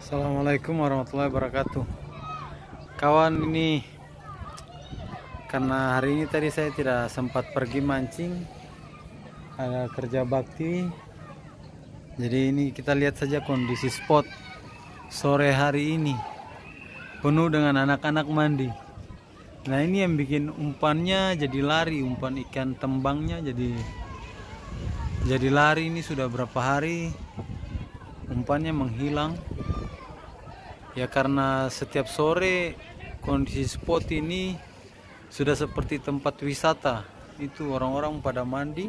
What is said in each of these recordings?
Assalamualaikum warahmatullahi wabarakatuh. Kawan, ini karena hari ini tadi saya tidak sempat pergi mancing, ada kerja bakti. Jadi ini kita lihat saja kondisi spot sore hari ini, penuh dengan anak-anak mandi. Nah, ini yang bikin umpannya jadi lari, umpan ikan tembangnya jadi lari. Ini sudah berapa hari umpannya menghilang. Ya karena setiap sore kondisi spot ini sudah seperti tempat wisata. Itu orang-orang pada mandi,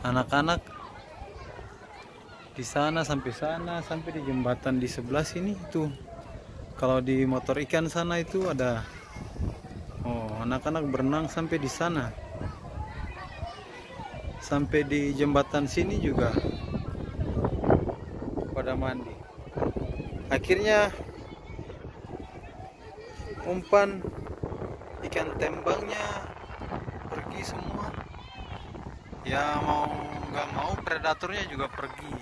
anak-anak di sana sampai di jembatan di sebelah sini itu. Kalau di motor ikan sana itu ada anak-anak berenang sampai di sana. Sampai di jembatan sini juga pada mandi. Akhirnya umpan ikan tembangnya pergi semua. Ya mau nggak mau predatornya juga pergi.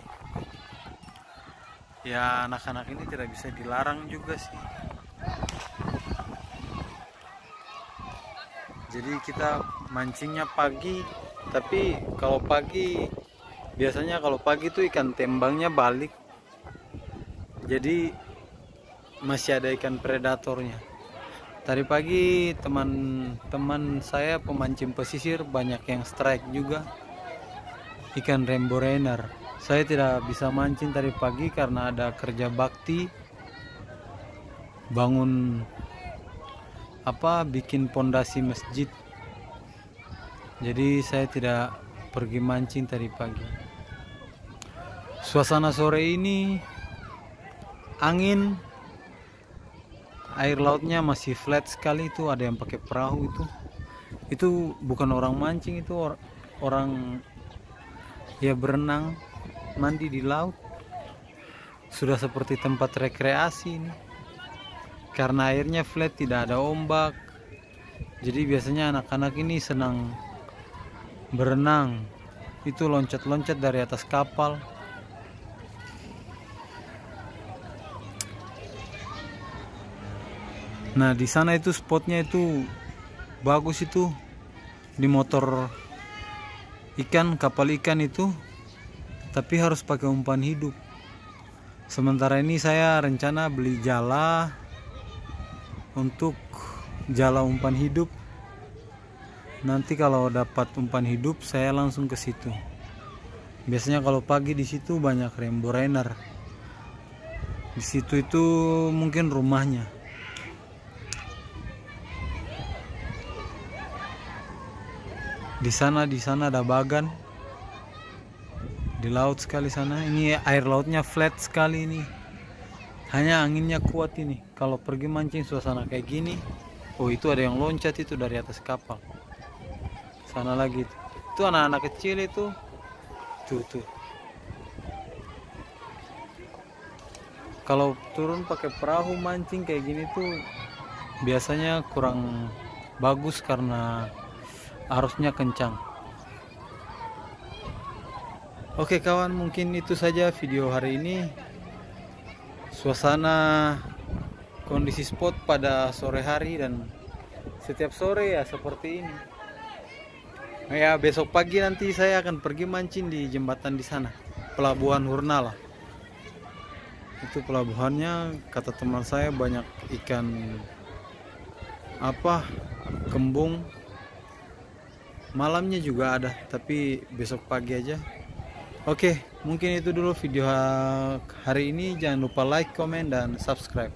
Ya anak-anak ini tidak bisa dilarang juga sih. Jadi kita mancingnya pagi, tapi biasanya kalau pagi tuh ikan tembangnya balik. Jadi masih ada ikan predatornya. Tadi pagi teman-teman saya pemancing pesisir banyak yang strike juga ikan rainbow rainer. Saya tidak bisa mancing tadi pagi karena ada kerja bakti, bikin pondasi masjid. Jadi saya tidak pergi mancing tadi pagi. Suasana sore ini angin, air lautnya masih flat sekali. Itu ada yang pakai perahu, itu bukan orang mancing, itu orang ya berenang, mandi di laut. Sudah seperti tempat rekreasi ini karena airnya flat, tidak ada ombak. Jadi biasanya anak-anak ini senang berenang, itu loncat-loncat dari atas kapal. Nah, di sana itu spotnya itu bagus, itu di motor ikan, kapal ikan itu, tapi harus pakai umpan hidup. Sementara ini saya rencana beli jala untuk jala umpan hidup. Nanti kalau dapat umpan hidup saya langsung ke situ. Biasanya kalau pagi di situ banyak rainbow rainer. Di situ itu mungkin rumahnya. Di sana ada bagan di laut sekali sana. Ini air lautnya flat sekali ini, hanya anginnya kuat ini. Kalau pergi mancing suasana kayak gini, itu ada yang loncat itu dari atas kapal sana lagi. Itu anak-anak kecil itu tuh. Kalau turun pakai perahu mancing kayak gini tuh biasanya kurang bagus karena arusnya kencang. Oke kawan, mungkin itu saja video hari ini. Suasana kondisi spot pada sore hari dan setiap sore ya seperti ini. Ya besok pagi nanti saya akan pergi mancing di jembatan di sana, Pelabuhan Hurnala. Itu pelabuhannya, kata teman saya banyak ikan kembung. Malamnya juga ada, tapi besok pagi aja. Oke, mungkin itu dulu video hari ini. Jangan lupa like, komen, dan subscribe.